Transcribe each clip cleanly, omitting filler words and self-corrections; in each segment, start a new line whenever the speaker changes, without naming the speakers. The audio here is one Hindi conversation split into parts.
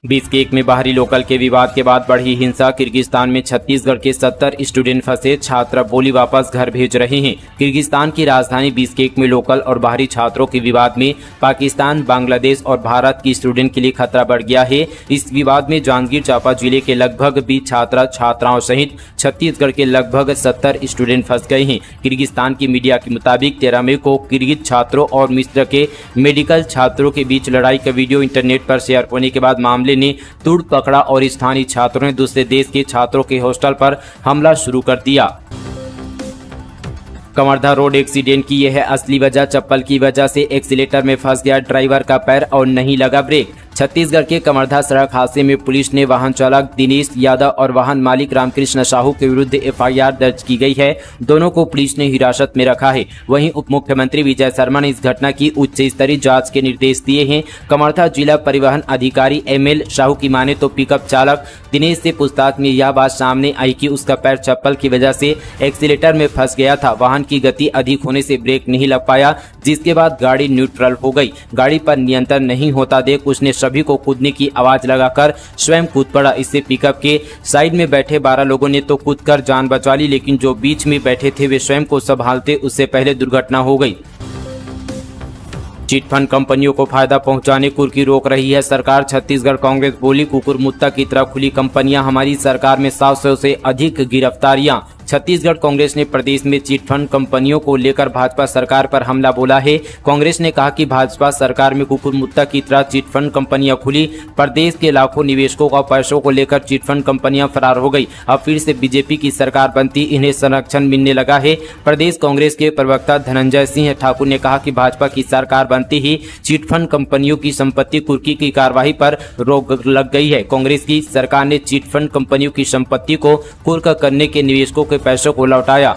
बिश्केक में बाहरी लोकल के विवाद के बाद बढ़ी हिंसा। किर्गिस्तान में छत्तीसगढ़ के 70 स्टूडेंट फंसे, छात्र बोली वापस घर भेज रहे हैं। किर्गिस्तान की राजधानी बिश्केक में लोकल और बाहरी छात्रों के विवाद में पाकिस्तान, बांग्लादेश और भारत की स्टूडेंट के लिए खतरा बढ़ गया है। इस विवाद में जांजगीर चांपा जिले के लगभग 20 छात्र छात्राओं सहित छत्तीसगढ़ के लगभग 70 स्टूडेंट फंस गए हैं। किर्गिस्तान की मीडिया के मुताबिक 13 मई को किर्गिज छात्रों और मिस्र के मेडिकल छात्रों के बीच लड़ाई का वीडियो इंटरनेट पर शेयर होने के बाद मामले ने तुड़ पकड़ा और स्थानीय छात्रों ने दूसरे देश के छात्रों के हॉस्टल पर हमला शुरू कर दिया। कवर्धा रोड एक्सीडेंट की यह है असली वजह। चप्पल की वजह से एक्सीलेटर में फंस गया ड्राइवर का पैर और नहीं लगा ब्रेक। छत्तीसगढ़ के कवर्धा सड़क हादसे में पुलिस ने वाहन चालक दिनेश यादव और वाहन मालिक रामकृष्ण साहू के विरुद्ध एफआईआर दर्ज की गई है। दोनों को पुलिस ने हिरासत में रखा है। वहीं उप मुख्यमंत्री विजय शर्मा ने इस घटना की उच्च स्तरीय जांच के निर्देश दिए हैं। कवर्धा जिला परिवहन अधिकारी एमएल साहू की माने तो पिकअप चालक दिनेश से पूछताछ में यह बात सामने आई कि उसका पैर चप्पल की वजह से एक्सीलेटर में फंस गया था। वाहन की गति अधिक होने से ब्रेक नहीं लग पाया, जिसके बाद गाड़ी न्यूट्रल हो गई। गाड़ी पर नियंत्रण नहीं होता देख उसने सभी को कूदने की आवाज लगाकर स्वयं कूद पड़ा। इससे पिकअप के साइड में बैठे 12 लोगों ने तो कूदकर जान बचा ली, लेकिन जो बीच में बैठे थे वे स्वयं को संभालते उससे पहले दुर्घटना हो गई। चिटफंड कंपनियों को फायदा पहुंचाने कुर्की रोक रही है सरकार। छत्तीसगढ़ कांग्रेस बोली, कुकुर मुत्ता की तरह खुली कंपनियां, हमारी सरकार में 700 से अधिक गिरफ्तारियां। छत्तीसगढ़ कांग्रेस ने प्रदेश में चिटफंड कंपनियों को लेकर भाजपा सरकार पर हमला बोला है। कांग्रेस ने कहा कि भाजपा सरकार में कुकुर मुत्ता की तरह चिटफंड कंपनियां खुली, प्रदेश के लाखों निवेशकों का पैसों को लेकर चिटफंड कंपनियां फरार हो गई। अब फिर से बीजेपी की सरकार बनती इन्हें संरक्षण मिलने लगा है। प्रदेश कांग्रेस के प्रवक्ता धनंजय सिंह ठाकुर ने कहा कि भाजपा की सरकार बनती ही चिटफंड कंपनियों की संपत्ति कुर्की की कार्रवाई पर रोक लग गई है। कांग्रेस की सरकार ने चिटफंड कंपनियों की संपत्ति को कुर्क करने के निवेशकों के पैसों को लौटाया।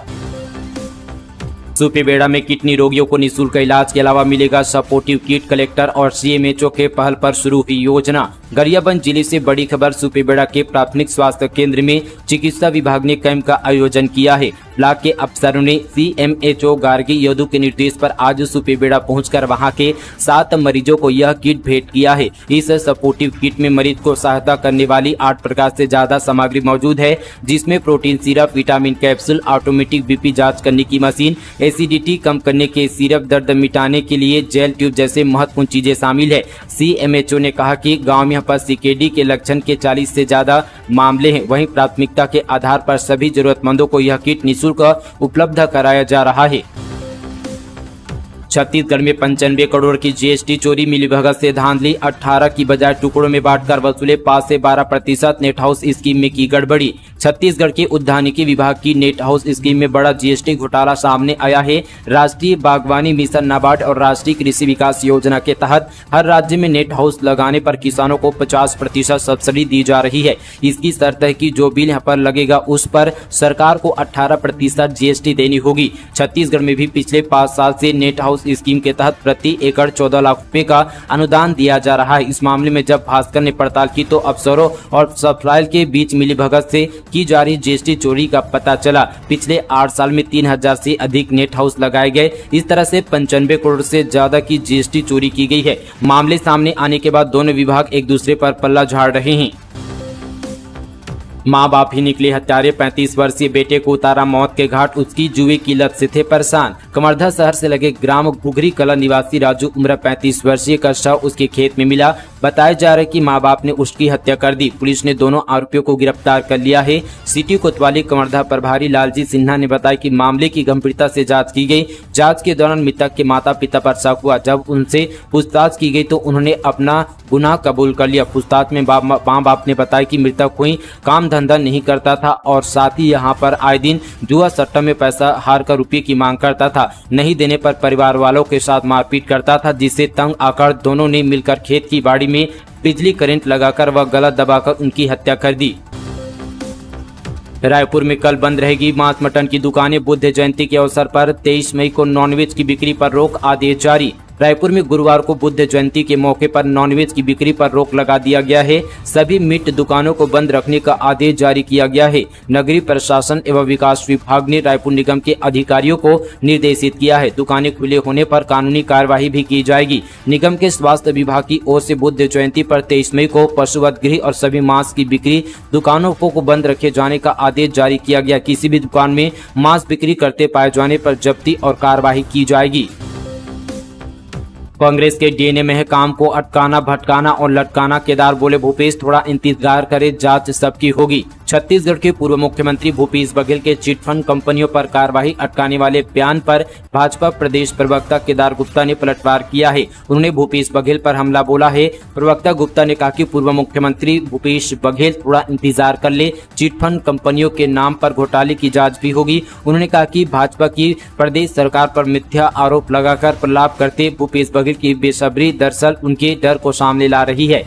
सुपेबेड़ा में किडनी रोगियों को निःशुल्क इलाज के अलावा मिलेगा सपोर्टिव किट। कलेक्टर और सीएमएचओ के पहल पर शुरू हुई योजना। गरियाबंद जिले से बड़ी खबर। सुपेबेड़ा के प्राथमिक स्वास्थ्य केंद्र में चिकित्सा विभाग ने कैंप का आयोजन किया है। ब्लॉक के अफसरों ने सीएमएचओ गार्गी यदु के निर्देश पर आज सुपेबेड़ा पहुंचकर वहां के 7 मरीजों को यह किट भेंट किया है। इस सपोर्टिव किट में मरीज को सहायता करने वाली 8 प्रकार से ज्यादा सामग्री मौजूद है, जिसमें protein syrup, vitamin capsule, automatic BP जांच करने की मशीन, एसिडिटी कम करने के सिरप, दर्द मिटाने के लिए जेल ट्यूब जैसे महत्वपूर्ण चीजें शामिल है। सीएमएचओ ने कहा कि गांव में पर सीकेडी के लक्षण के 40 से ज्यादा मामले हैं। वहीं प्राथमिकता के आधार पर सभी जरूरतमंदों को यह किट निःशुल्क उपलब्ध कराया जा रहा है। छत्तीसगढ़ में 95 करोड़ की जीएसटी चोरी। मिलीभगत से धांधली, 18 की बजाय टुकड़ों में बांटकर वसूले 5 से 12%। नेट हाउस स्कीम में की गड़बड़ी। छत्तीसगढ़ के उद्यानिकी विभाग की नेट हाउस स्कीम में बड़ा जीएसटी घोटाला सामने आया है। राष्ट्रीय बागवानी मिशन, नाबार्ड और राष्ट्रीय कृषि विकास योजना के तहत हर राज्य में नेट हाउस लगाने पर किसानों को 50% सब्सिडी दी जा रही है। इसकी शर्त है कि जो बिल यहाँ पर लगेगा उस पर सरकार को 18% जीएसटी देनी होगी। छत्तीसगढ़ में भी पिछले 5 साल से नेट हाउस स्कीम के तहत प्रति एकड़ 14 लाख रुपए का अनुदान दिया जा रहा है। इस मामले में जब भास्कर ने पड़ताल की तो अफसरों और सप्लायर के बीच मिलीभगत से की जा रही जीएसटी चोरी का पता चला। पिछले 8 साल में 3000 से अधिक नेट हाउस लगाए गए। इस तरह से 95 करोड़ से ज्यादा की जीएसटी चोरी की गई है। मामले सामने आने के बाद दोनों विभाग एक दूसरे पर पल्ला झाड़ रहे हैं। माँ बाप ही निकले हत्यारे। 35 वर्षीय बेटे को उतारा मौत के घाट, उसकी जुए की लत से थे परेशान। कवर्धा शहर से लगे ग्राम घुघरी कला निवासी राजू उम्र 35 वर्षीय का शव उसके खेत में मिला। बताया जा रहा है कि माँ बाप ने उसकी हत्या कर दी। पुलिस ने दोनों आरोपियों को गिरफ्तार कर लिया है। सिटी कोतवाली कवर्धा प्रभारी लालजी सिन्हा ने बताया कि मामले की गंभीरता से जांच की गई। जांच के दौरान मृतक के माता पिता पर शक हुआ। जब उनसे पूछताछ की गई तो उन्होंने अपना गुनाह कबूल कर लिया। पूछताछ में माँ बाप ने बताया कि मृतक कोई काम धंधा नहीं करता था और साथ ही यहाँ पर आए दिन जुआ सट्टा में पैसा हार कर रुपये की मांग करता था। नहीं देने पर परिवार वालों के साथ मारपीट करता था, जिससे तंग आकर दोनों ने मिलकर खेत की बाड़ी में बिजली करंट लगाकर व गला दबाकर उनकी हत्या कर दी। रायपुर में कल बंद रहेगी मांस मटन की दुकानें। बुद्ध जयंती के अवसर पर 23 मई को नॉनवेज की बिक्री पर रोक, आदेश जारी। रायपुर में गुरुवार को बुद्ध जयंती के मौके पर नॉनवेज की बिक्री पर रोक लगा दिया गया है। सभी मीट दुकानों को बंद रखने का आदेश जारी किया गया है। नगरीय प्रशासन एवं विकास विभाग ने रायपुर निगम के अधिकारियों को निर्देशित किया है। दुकानें खुले होने पर कानूनी कार्यवाही भी की जाएगी। निगम के स्वास्थ्य विभाग की ओर से बुद्ध जयंती पर 23 मई को पशुवध गृह और सभी मांस की बिक्री दुकानों को बंद रखे जाने का आदेश जारी किया गया। किसी भी दुकान में मांस बिक्री करते पाए जाने पर जब्ती और कार्रवाई की जाएगी। कांग्रेस के डीएनए में है काम को अटकाना, भटकाना और लटकाना। केदार बोले भूपेश थोड़ा इंतजार करे, जांच सबकी होगी। छत्तीसगढ़ के पूर्व मुख्यमंत्री भूपेश बघेल के चिटफंड कंपनियों पर कार्रवाई अटकाने वाले बयान पर भाजपा प्रदेश प्रवक्ता केदार गुप्ता ने पलटवार किया है। उन्होंने भूपेश बघेल पर हमला बोला है। प्रवक्ता गुप्ता ने कहा कि पूर्व मुख्यमंत्री भूपेश बघेल थोड़ा इंतजार कर ले, चिटफंड कंपनियों के नाम पर घोटाले की जांच भी होगी। उन्होंने कहा कि भाजपा की प्रदेश सरकार पर मिथ्या आरोप लगाकर प्रलाप करते भूपेश बघेल की बेसब्री दरअसल उनके डर को सामने ला रही है।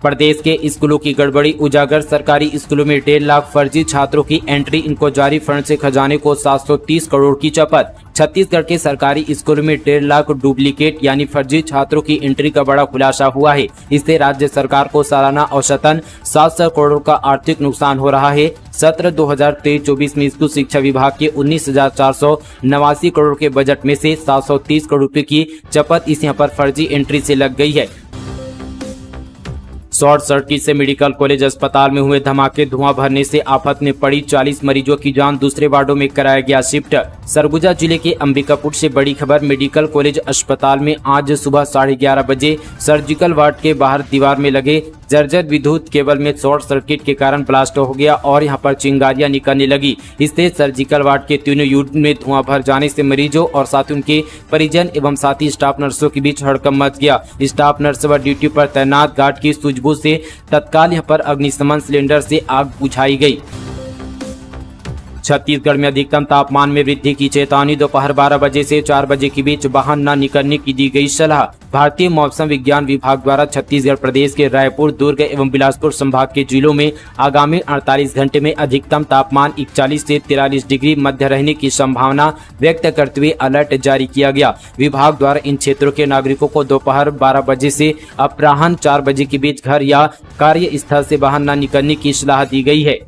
प्रदेश के स्कूलों की गड़बड़ी उजागर। सरकारी स्कूलों में 1.5 लाख फर्जी छात्रों की एंट्री। इनको जारी फंड से खजाने को 730 करोड़ की चपत। छत्तीसगढ़ के सरकारी स्कूलों में 1.5 लाख डुप्लीकेट यानी फर्जी छात्रों की एंट्री का बड़ा खुलासा हुआ है। इससे राज्य सरकार को सालाना औसतन 700 करोड़ का आर्थिक नुकसान हो रहा है। सत्र 2023-24 में स्कूल शिक्षा विभाग के 19,489 करोड़ के बजट में से 730 करोड़ रुपए की चपत इस यहाँ पर फर्जी एंट्री से लग गई है। शॉर्ट सर्किट से मेडिकल कॉलेज अस्पताल में हुए धमाके। धुआं भरने से आफत में पड़ी 40 मरीजों की जान। दूसरे वार्डों में कराया गया शिफ्ट। सरगुजा जिले के अंबिकापुर से बड़ी खबर। मेडिकल कॉलेज अस्पताल में आज सुबह 11:30 बजे सर्जिकल वार्ड के बाहर दीवार में लगे जर्जर विद्युत केबल में शॉर्ट सर्किट के कारण ब्लास्ट हो गया और यहां पर चिंगारियां निकलने लगी। इससे सर्जिकल वार्ड के तीनों यूनिट में धुआं भर जाने से मरीजों और साथ ही उनके परिजन एवं साथी स्टाफ नर्सों के बीच हड़कंप मच गया। स्टाफ नर्स व ड्यूटी पर तैनात गार्ड की सूझबूझ से तत्काल यहां पर अग्निशमन सिलेंडर से आग बुझाई गई। छत्तीसगढ़ में अधिकतम तापमान में वृद्धि की चेतावनी। दोपहर 12 बजे से 4 बजे के बीच बाहर न निकलने की दी गई सलाह। भारतीय मौसम विज्ञान विभाग द्वारा छत्तीसगढ़ प्रदेश के रायपुर, दुर्ग एवं बिलासपुर संभाग के जिलों में आगामी 48 घंटे में अधिकतम तापमान 41 से 43 डिग्री मध्य रहने की संभावना व्यक्त करते हुए अलर्ट जारी किया गया। विभाग द्वारा इन क्षेत्रों के नागरिकों को दोपहर 12 बजे से अपराह्न 4 बजे के बीच घर या कार्यस्थल से बाहर न निकलने की सलाह दी गई है।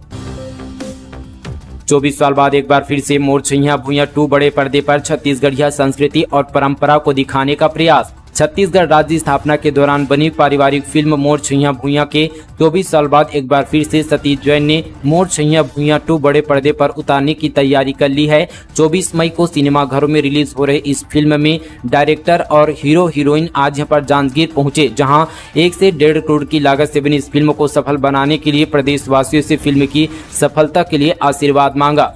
24 साल बाद एक बार फिर से मोर छैया भुइयां 2 बड़े पर्दे पर छत्तीसगढ़िया संस्कृति और परंपरा को दिखाने का प्रयास। छत्तीसगढ़ राज्य स्थापना के दौरान बनी पारिवारिक फिल्म मोर छैया भुइयां के 24 साल बाद एक बार फिर से सतीश जैन ने मोर छैया भुइयां 2 बड़े पर्दे पर उतारने की तैयारी कर ली है। 24 मई को सिनेमा घरों में रिलीज हो रहे इस फिल्म में डायरेक्टर और हीरो हीरोइन आज यहाँ पर जांजगीर पहुंचे, जहां 1 से 1.5 करोड़ की लागत से बनी इस फिल्म को सफल बनाने के लिए प्रदेशवासियों से फिल्म की सफलता के लिए आशीर्वाद मांगा।